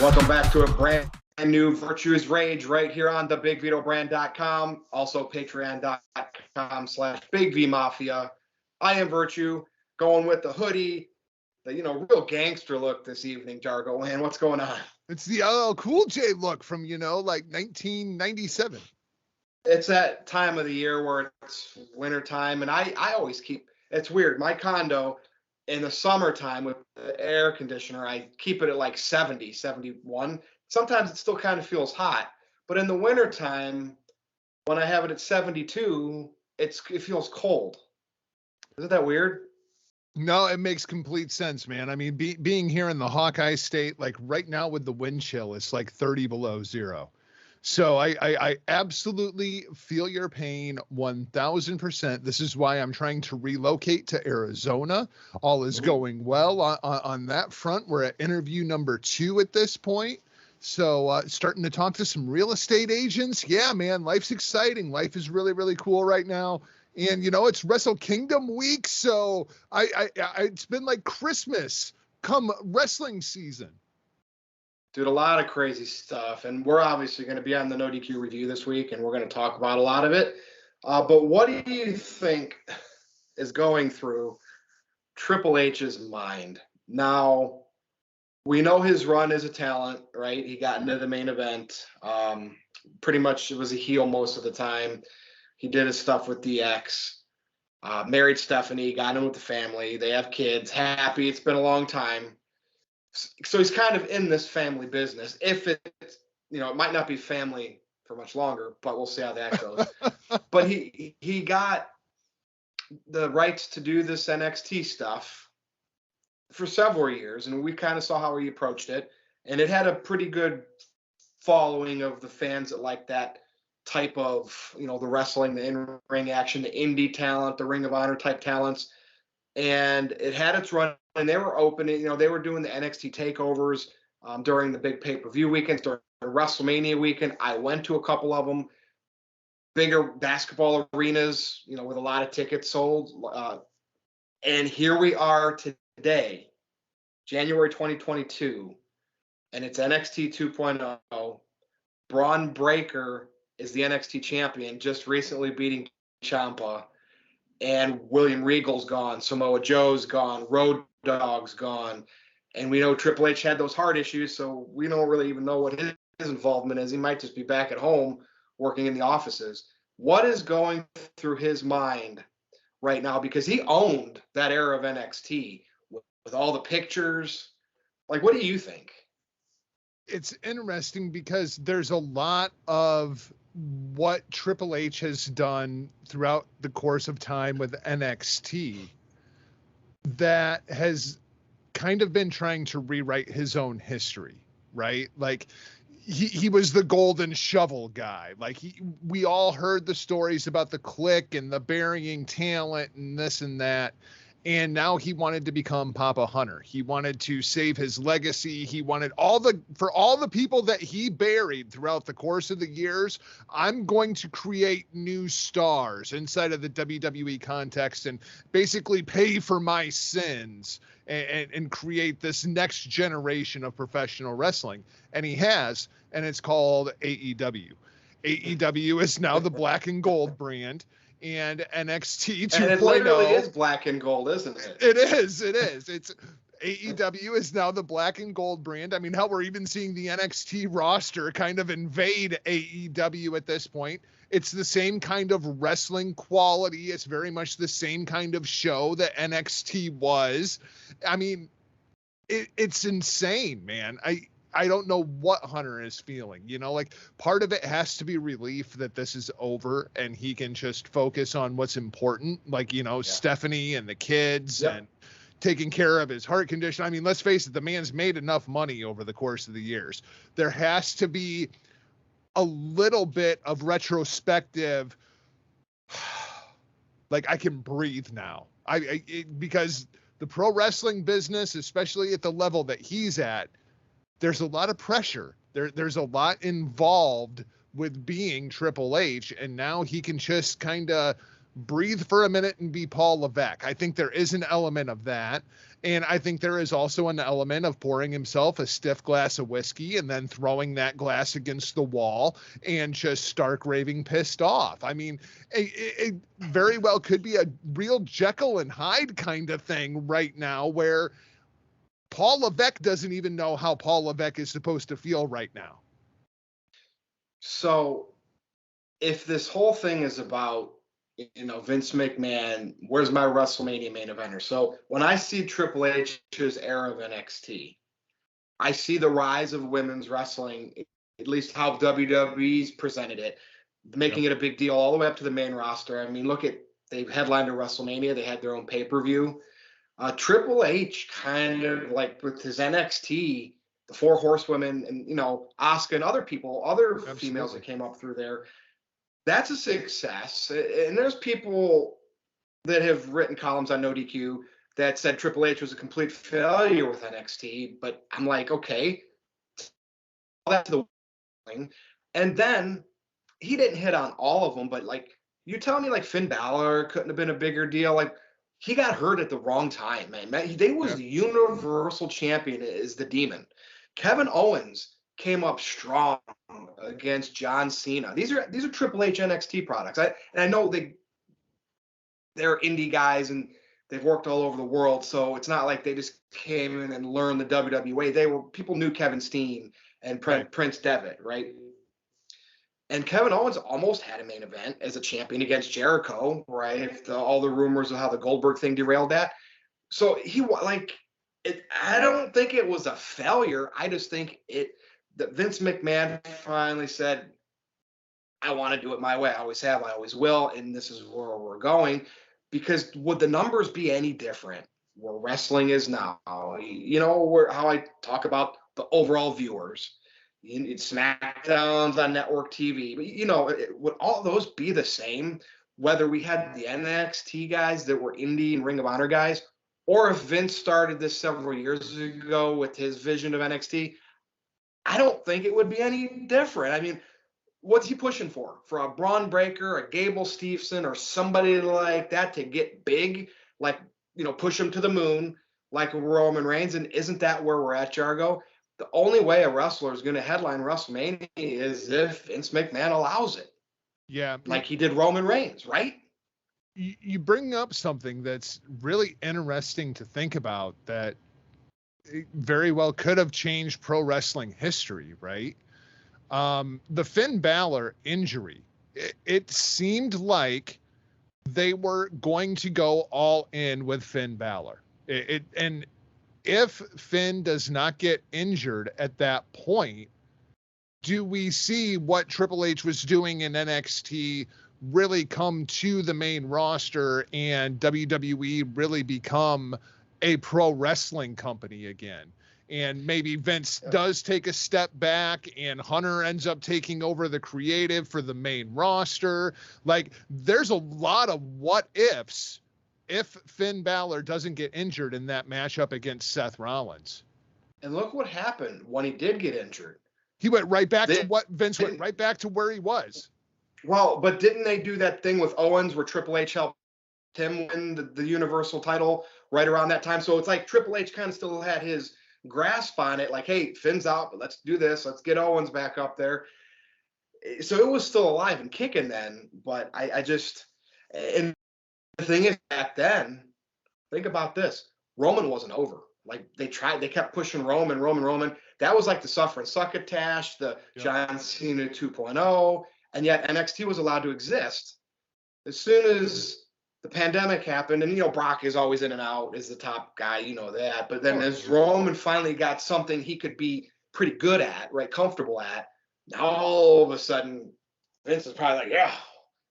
Welcome back to a brand new Virtuous Rage right here on the BigVitoBrand.com, also Patreon.com/BigVMafia. I am Virtue, going with the hoodie, the real gangster look this evening, Jargo. Man, what's going on? It's the LL Cool J look from, like 1997. It's that time of the year where it's winter time, and I always keep, it's weird, my condo in the summertime with the air conditioner, I keep it at like 70, 71. Sometimes it still kind of feels hot, but in the wintertime, when I have it at 72, it feels cold. Isn't that weird? No, it makes complete sense, man. I mean, being here in the Hawkeye State, like right now with the wind chill, it's like 30 below zero. So I absolutely feel your pain 1000%. This is why I'm trying to relocate to Arizona. All is going well on that front. We're at interview number 2 at this point. So starting to talk to some real estate agents. Yeah, man, life's exciting. Life is really, really cool right now. And, it's Wrestle Kingdom week. So it's been like Christmas come wrestling season. Dude, a lot of crazy stuff. And we're obviously going to be on the No DQ review this week, and we're going to talk about a lot of it. But what do you think is going through Triple H's mind? Now, we know his run as a talent, right? He got into the main event. Pretty much it was a heel most of the time. He did his stuff with DX. Married Stephanie, got in with the family. They have kids. Happy. It's been a long time. So he's kind of in this family business. If it's, it might not be family for much longer, but we'll see how that goes. But he got the rights to do this NXT stuff for several years, and we kind of saw how he approached it. And it had a pretty good following of the fans that like that type of, the wrestling, the in-ring action, the indie talent, the Ring of Honor type talents. And it had its run, and they were opening, they were doing the NXT takeovers during the big pay-per-view weekends, during WrestleMania weekend. I went to a couple of them, bigger basketball arenas, with a lot of tickets sold. And here we are today, January 2022, and it's NXT 2.0. Braun Breaker is the NXT champion, just recently beating Ciampa. And William Regal's gone, Samoa Joe's gone, Road Dogg's gone. And we know Triple H had those heart issues, so we don't really even know what his involvement is. He might just be back at home working in the offices. What is going through his mind right now? Because he owned that era of NXT with all the pictures. Like, what do you think? It's interesting because there's a lot of what Triple H has done throughout the course of time with NXT that has kind of been trying to rewrite his own history, right? Like he was the golden shovel guy. Like we all heard the stories about the Clique and the burying talent and this and that. And now he wanted to become Papa Hunter. He wanted to save his legacy. He wanted for all the people that he buried throughout the course of the years, I'm going to create new stars inside of the WWE context and basically pay for my sins and create this next generation of professional wrestling. And he has, and it's called AEW. AEW is now the black and gold brand. And NXT 2.0. And it literally is black and gold, isn't it? It is. It's AEW is now the black and gold brand. I mean, hell, we're even seeing the NXT roster kind of invade AEW at this point. It's the same kind of wrestling quality. It's very much the same kind of show that NXT was. I mean, it's insane, man. I don't know what Hunter is feeling, like part of it has to be relief that this is over and he can just focus on what's important. Like, Stephanie and the kids and taking care of his heart condition. I mean, let's face it, the man's made enough money over the course of the years. There has to be a little bit of retrospective. Like I can breathe now. Because the pro wrestling business, especially at the level that he's at, there's a lot of pressure. There's a lot involved with being Triple H, and now he can just kind of breathe for a minute and be Paul Levesque. I think there is an element of that. And I think there is also an element of pouring himself a stiff glass of whiskey and then throwing that glass against the wall and just stark raving pissed off. I mean, it very well could be a real Jekyll and Hyde kind of thing right now where Paul Levesque doesn't even know how Paul Levesque is supposed to feel right now. So if this whole thing is about, Vince McMahon, where's my WrestleMania main eventer? So when I see Triple H's era of NXT, I see the rise of women's wrestling, at least how WWE's presented it, making it a big deal all the way up to the main roster. I mean, they've headlined a WrestleMania. They had their own pay-per-view. Triple H kind of like with his NXT, the Four Horsewomen and, Asuka and other females that came up through there. That's a success. And there's people that have written columns on No DQ that said Triple H was a complete failure with NXT. But I'm like, okay, that's the thing. And then he didn't hit on all of them, but like you tell me like Finn Balor couldn't have been a bigger deal. Like he got hurt at the wrong time, man. They was the Universal Champion is the Demon. Kevin Owens came up strong against John Cena. These are Triple H NXT products. I know they're indie guys and they've worked all over the world, so it's not like they just came in and learned the WWE. People knew Kevin Steen and Prince Devitt, right? And Kevin Owens almost had a main event as a champion against Jericho, right? All the rumors of how the Goldberg thing derailed that. So I don't think it was a failure. I just think that Vince McMahon finally said, I want to do it my way. I always have, I always will, and this is where we're going. Because would the numbers be any different where wrestling is now? How I talk about the overall viewers. It's SmackDowns on network TV. But, would all those be the same, whether we had the NXT guys that were indie and Ring of Honor guys, or if Vince started this several years ago with his vision of NXT? I don't think it would be any different. I mean, what's he pushing for? For a Braun Breaker, a Gable Steveson, or somebody like that to get big, push him to the moon like Roman Reigns? And isn't that where we're at, Jargo? The only way a wrestler is going to headline WrestleMania is if Vince McMahon allows it. Yeah. Like he did Roman Reigns, right? You bring up something that's really interesting to think about that very well could have changed pro wrestling history, right? The Finn Balor injury, it seemed like they were going to go all in with Finn Balor. And if Finn does not get injured at that point, do we see what Triple H was doing in NXT really come to the main roster and WWE really become a pro wrestling company again? And maybe Vince does take a step back and Hunter ends up taking over the creative for the main roster. Like, there's a lot of what ifs if Finn Balor doesn't get injured in that matchup against Seth Rollins. And look what happened when he did get injured. He went right back to what Vince went right back to where he was. Well, but didn't they do that thing with Owens where Triple H helped him win the Universal title right around that time? So it's like Triple H kind of still had his grasp on it, like, hey, Finn's out, but let's do this. Let's get Owens back up there. So it was still alive and kicking then. But I just, and the thing is, back then, think about this. Roman wasn't over. Like they kept pushing Roman. That was like the Suffer and Succotash, the John Cena 2.0. And yet NXT was allowed to exist. As soon as the pandemic happened, and Brock is always in and out as the top guy, that. But then as Roman finally got something he could be pretty good at, right, comfortable at, now all of a sudden Vince is probably like,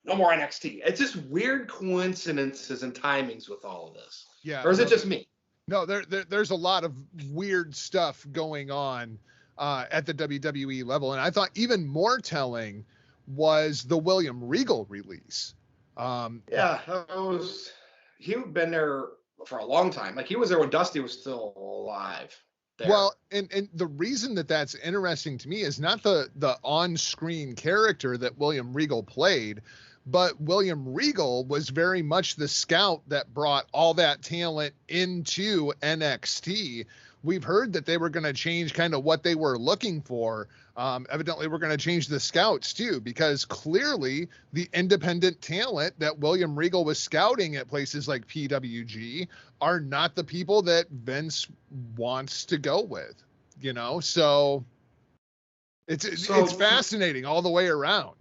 no more NXT. It's just weird coincidences and timings with all of this. Yeah. Or is it just me? No, there's a lot of weird stuff going on at the WWE level, and I thought even more telling was the William Regal release. He'd been there for a long time. Like he was there when Dusty was still alive. There. Well, and the reason that's interesting to me is not the on-screen character that William Regal played, But William Regal was very much the scout that brought all that talent into NXT. We've heard that they were going to change kind of what they were looking for. Evidently, we're going to change the scouts too, because clearly the independent talent that William Regal was scouting at places like PWG are not the people that Vince wants to go with, you know? So it's fascinating all the way around.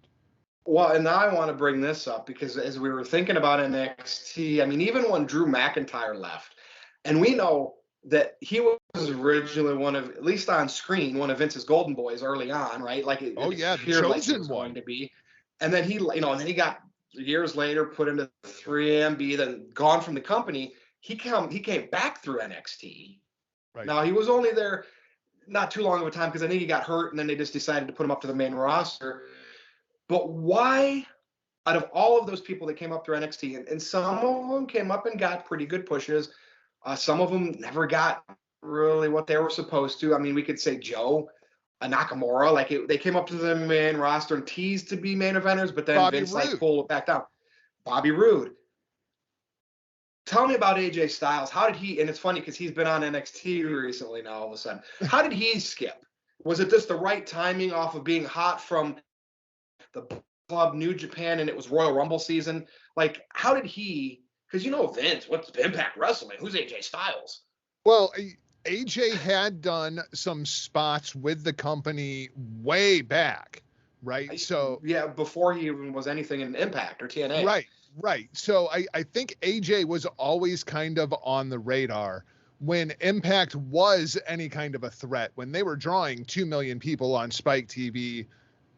Well, and now I want to bring this up because as we were thinking about NXT, I mean, even when Drew McIntyre left, and we know that he was originally one of, at least on screen, one of Vince's golden boys early on, right? Like it the appeared like he chosen was one. going to be. And then and then he got years later put into 3MB, then gone from the company. He came back through NXT. Right. Now he was only there not too long of a time because I think he got hurt, and then they just decided to put him up to the main roster. But why, out of all of those people that came up through NXT, and some of them came up and got pretty good pushes, some of them never got really what they were supposed to. I mean, we could say Joe, Nakamura, they came up to the main roster and teased to be main eventers, but then Bobby Vince Roode. pulled it back down. Bobby Roode. Tell me about AJ Styles. How did he, and it's funny because he's been on NXT recently now all of a sudden. How did he skip? Was it just the right timing off of being hot from the club New Japan and it was Royal Rumble season? Like, how did he, because Vince, what's Impact Wrestling? Who's AJ Styles? Well, AJ had done some spots with the company way back, right? So yeah, before he even was anything in Impact or TNA. Right. So I think AJ was always kind of on the radar when Impact was any kind of a threat. When they were drawing 2 million people on Spike TV,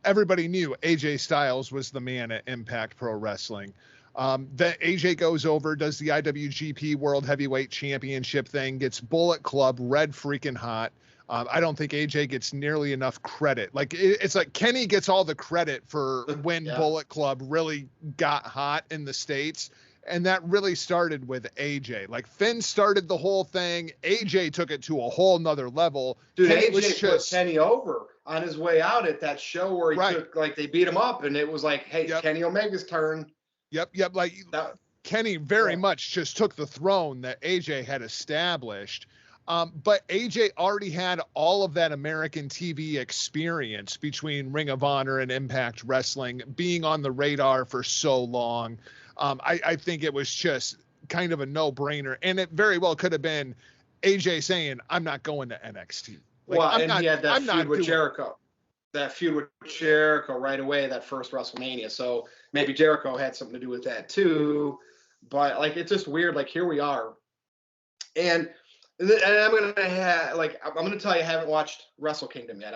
everybody knew AJ Styles was the man at Impact Pro Wrestling. Then AJ goes over, does the IWGP World Heavyweight Championship thing, gets Bullet Club red freaking hot. I don't think AJ gets nearly enough credit. Like it's like Kenny gets all the credit for when Bullet Club really got hot in the States. And that really started with AJ. Like Finn started the whole thing. AJ took it to a whole nother level. Dude, AJ put Kenny over on his way out at that show where he took, they beat him up and it was like, hey, Kenny Omega's turn. Yep. Like Kenny very much just took the throne that AJ had established. But AJ already had all of that American TV experience between Ring of Honor and Impact Wrestling, being on the radar for so long. I think it was just kind of a no-brainer. And it very well could have been AJ saying, I'm not going to NXT. He had that feud with Jericho. That feud with Jericho right away, that first WrestleMania. So maybe Jericho had something to do with that too. But, it's just weird. Here we are. And I'm going to tell you, I haven't watched Wrestle Kingdom yet.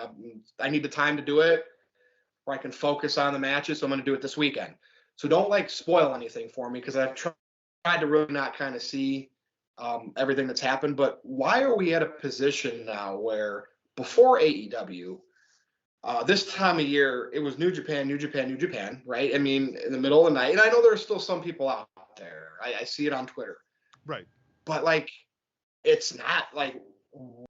I need the time to do it where I can focus on the matches. So I'm going to do it this weekend. So don't spoil anything for me because I've tried to really not kind of see everything that's happened. But why are we at a position now where before AEW, this time of year, it was New Japan, right? I mean, in the middle of the night. And I know there are still some people out there. I see it on Twitter. Right. But it's not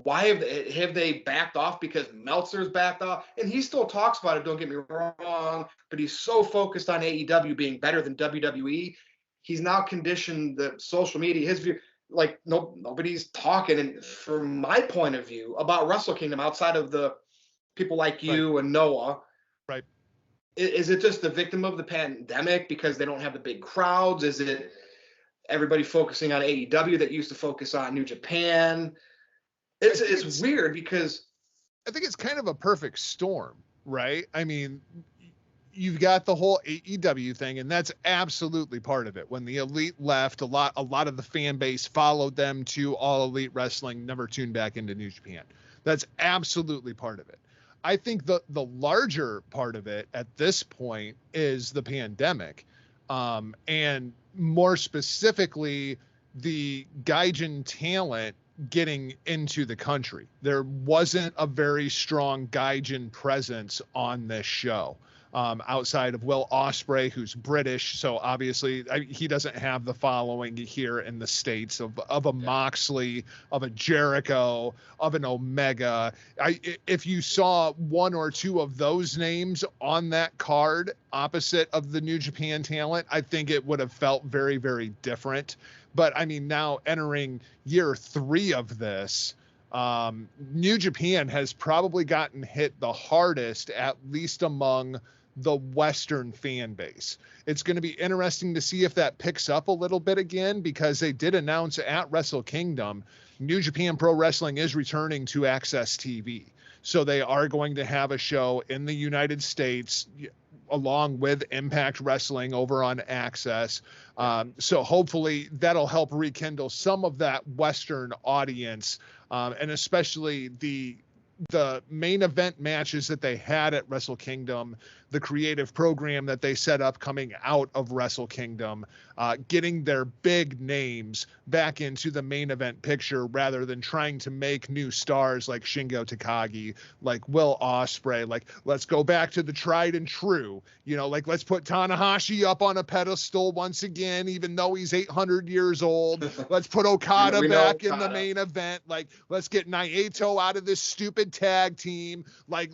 why have they backed off? Because Meltzer's backed off, and he still talks about it. Don't get me wrong, but he's so focused on AEW being better than WWE. He's now conditioned the social media, his view. Nobody's talking, and from my point of view, about Wrestle Kingdom outside of the people like you and Noah. Right. Is it just the victim of the pandemic because they don't have the big crowds? Is it everybody focusing on AEW that used to focus on New Japan? It's weird because I think it's kind of a perfect storm, right? I mean, you've got the whole AEW thing, and that's absolutely part of it. When the Elite left, a lot of the fan base followed them to All Elite Wrestling, never tuned back into New Japan. That's absolutely part of it. I think the larger part of it at this point is the pandemic, and more specifically, the Gaijin talent getting into the country. There wasn't a very strong Gaijin presence on this show. outside of Will Ospreay, who's British. So obviously he doesn't have the following here in the States of a Moxley, of a Jericho, of an Omega. If you saw one or two of those names on that card opposite of the New Japan talent, I think it would have felt very, very different. But I mean, now entering year 3 of this, New Japan has probably gotten hit the hardest, at least among the Western fan base. It's going to be interesting to see if that picks up a little bit again, because they did announce at Wrestle Kingdom, New Japan Pro Wrestling is returning to Access TV. So they are going to have a show in the United States along with Impact Wrestling over on Access. So hopefully that'll help rekindle some of that Western audience, and especially the main event matches that they had at Wrestle Kingdom, the creative program that they set up coming out of Wrestle Kingdom, getting their big names back into the main event picture rather than trying to make new stars like Shingo Takagi, like Will Ospreay. Like, let's go back to the tried and true, like let's put Tanahashi up on a pedestal once again, even though he's 800 years old. Let's put Okada back in the main event. Like, let's get Naito out of this stupid tag team. Like,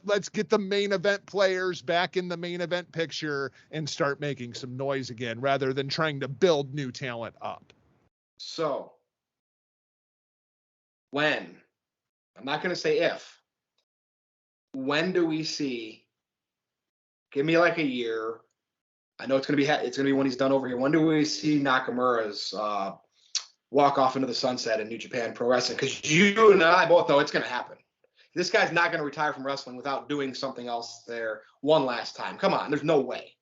let's get the main event players back in the main event picture and start making some noise again, rather than trying to build new talent up. So, when, I'm not going to say if, when do we see, give me like a year, I know it's going to be when he's done over here, when do we see Nakamura's walk off into the sunset in New Japan Pro Wrestling? Because you and I both know it's going to happen. This guy's not going to retire from wrestling without doing something else there one last time. Come on, there's no way.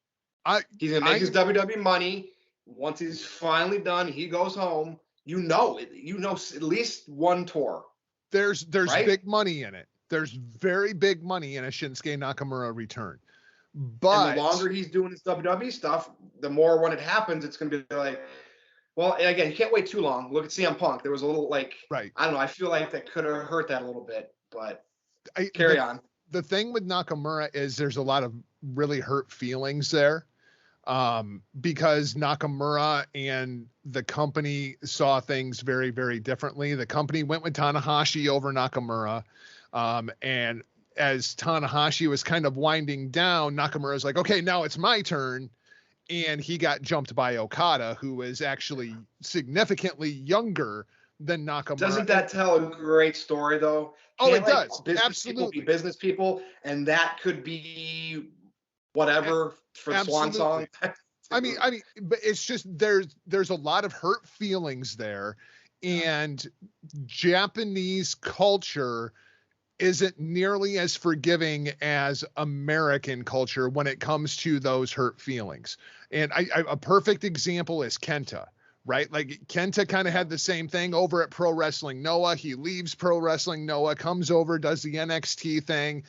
He's going to make his WWE money. Once he's finally done, he goes home. At least one tour. There's right? Big money in it. There's very big money in a Shinsuke Nakamura return. But and the longer he's doing his WWE stuff, the more when it happens, it's going to be like, well, again, you can't wait too long. Look at CM Punk. There was a little right. I don't know. I feel like that could have hurt that a little bit, but carry on. The thing with Nakamura is there's a lot of really hurt feelings there, because Nakamura and the company saw things very, very differently. The company went with Tanahashi over Nakamura, and as Tanahashi was kind of winding down, Nakamura's like, okay, now it's my turn. And he got jumped by Okada, who is actually significantly younger than Nakamura. Doesn't that tell a great story, though? It does. Absolutely. Business people, and that could be whatever for the Swan Song. I mean, but it's just there's a lot of hurt feelings there, and Japanese culture isn't nearly as forgiving as American culture when it comes to those hurt feelings. And a perfect example is Kenta, right? Like, Kenta kind of had the same thing over at Pro Wrestling Noah. He leaves Pro Wrestling Noah, comes over, does the NXT thing.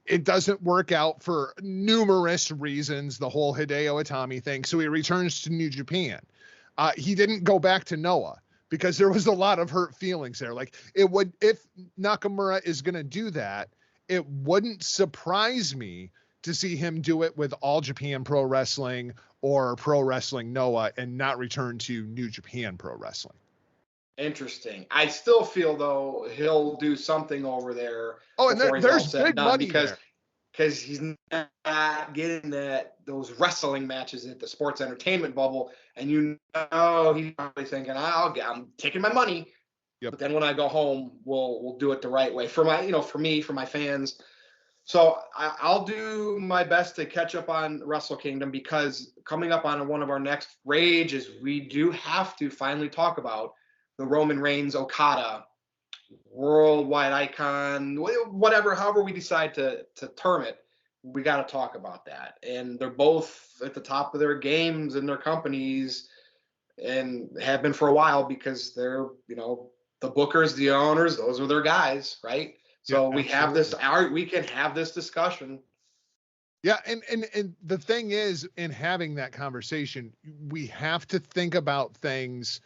It doesn't work out for numerous reasons, the whole Hideo Itami thing. So he returns to New Japan. He didn't go back to Noah, because there was a lot of hurt feelings there. Like, if Nakamura is going to do that, it wouldn't surprise me to see him do it with All Japan Pro Wrestling or Pro Wrestling Noah and not return to New Japan Pro Wrestling. Interesting. I still feel, though, he'll do something over there. Oh, and there's big money because he's not getting those wrestling matches at the sports entertainment bubble, and he's probably thinking, I'm taking my money. Yep. But then when I go home, we'll do it the right way for my fans. So I'll do my best to catch up on Wrestle Kingdom, because coming up on one of our next rages, we do have to finally talk about the Roman Reigns Okada worldwide icon, whatever, however we decide to term it. We got to talk about that. And they're both at the top of their games in their companies, and have been for a while, because they're, the bookers, the owners, those are their guys, right? So we can have this discussion. Yeah, and the thing is, in having that conversation, we have to think about things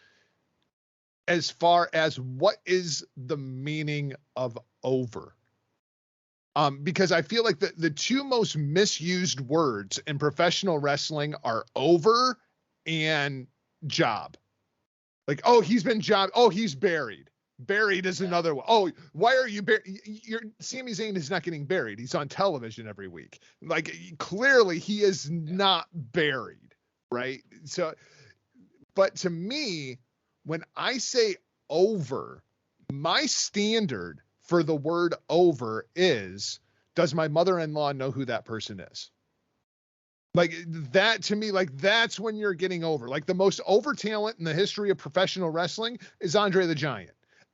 as far as what is the meaning of over. Because I feel like the two most misused words in professional wrestling are over and job. Like, oh, he's been jobbed. Oh, he's buried. Buried is another one. Oh, why are you buried? Sami Zayn is not getting buried. He's on television every week. Like, clearly he is not buried, right? So, but to me, when I say over, my standard for the word over is, does my mother-in-law know who that person is? Like that to me, like that's when you're getting over. Like the most over talent in the history of professional wrestling is Andre the Giant.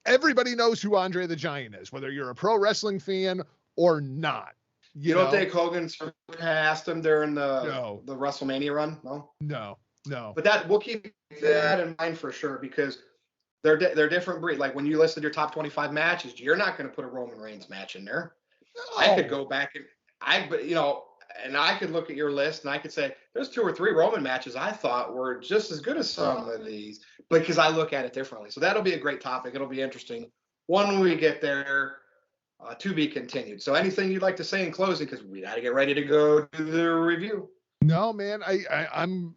Everybody knows who Andre the Giant is, whether you're a pro wrestling fan or not. You don't think Hogan surpassed him during No. the WrestleMania run? No. But that we'll keep that in mind for sure, because they're different breed. Like when you listed your top 25 matches, you're not going to put a Roman Reigns match in there. No. I could go back and I could look at your list and I could say there's 2 or 3 Roman matches I thought were just as good as some of these, because I look at it differently. So that'll be a great topic. It'll be interesting when we get there, to be continued. So anything you'd like to say in closing, because we got to get ready to go do the review. No, man, I'm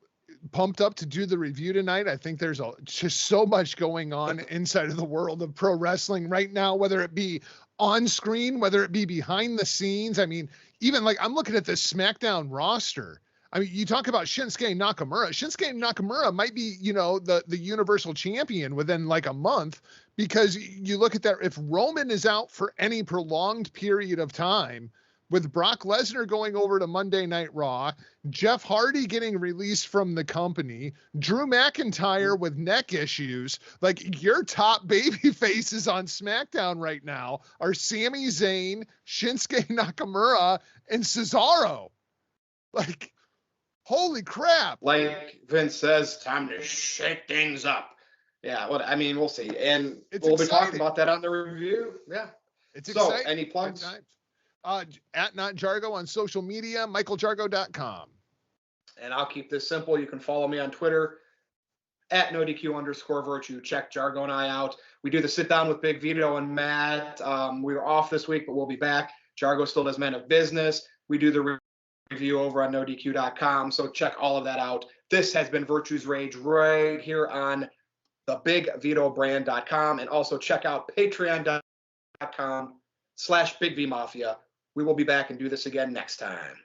pumped up to do the review tonight. I think there's just so much going on inside of the world of pro wrestling right now, whether it be on screen, whether it be behind the scenes. I mean, even like I'm looking at this SmackDown roster. I mean, you talk about Shinsuke Nakamura. Shinsuke Nakamura might be, the Universal Champion within like a month, because you look at that. If Roman is out for any prolonged period of time, with Brock Lesnar going over to Monday Night Raw, Jeff Hardy getting released from the company, Drew McIntyre with neck issues, like your top baby faces on SmackDown right now are Sami Zayn, Shinsuke Nakamura, and Cesaro. Like, holy crap. Like Vince says, time to shake things up. Yeah, we'll see. And we'll be talking about that on the review. Yeah. It's exciting. Any plugs? At Not Jargo on social media, michaeljargo.com. And I'll keep this simple. You can follow me on Twitter at @NoDQ_virtue. Check Jargo and I out. We do the sit down with Big Vito and Matt. We were off this week, but we'll be back. Jargo still does Men of Business. We do the review over on NoDQ.com. So check all of that out. This has been Virtue's Rage right here on thebigvitobrand.com. And also check out patreon.com/BigVMafia. We will be back and do this again next time.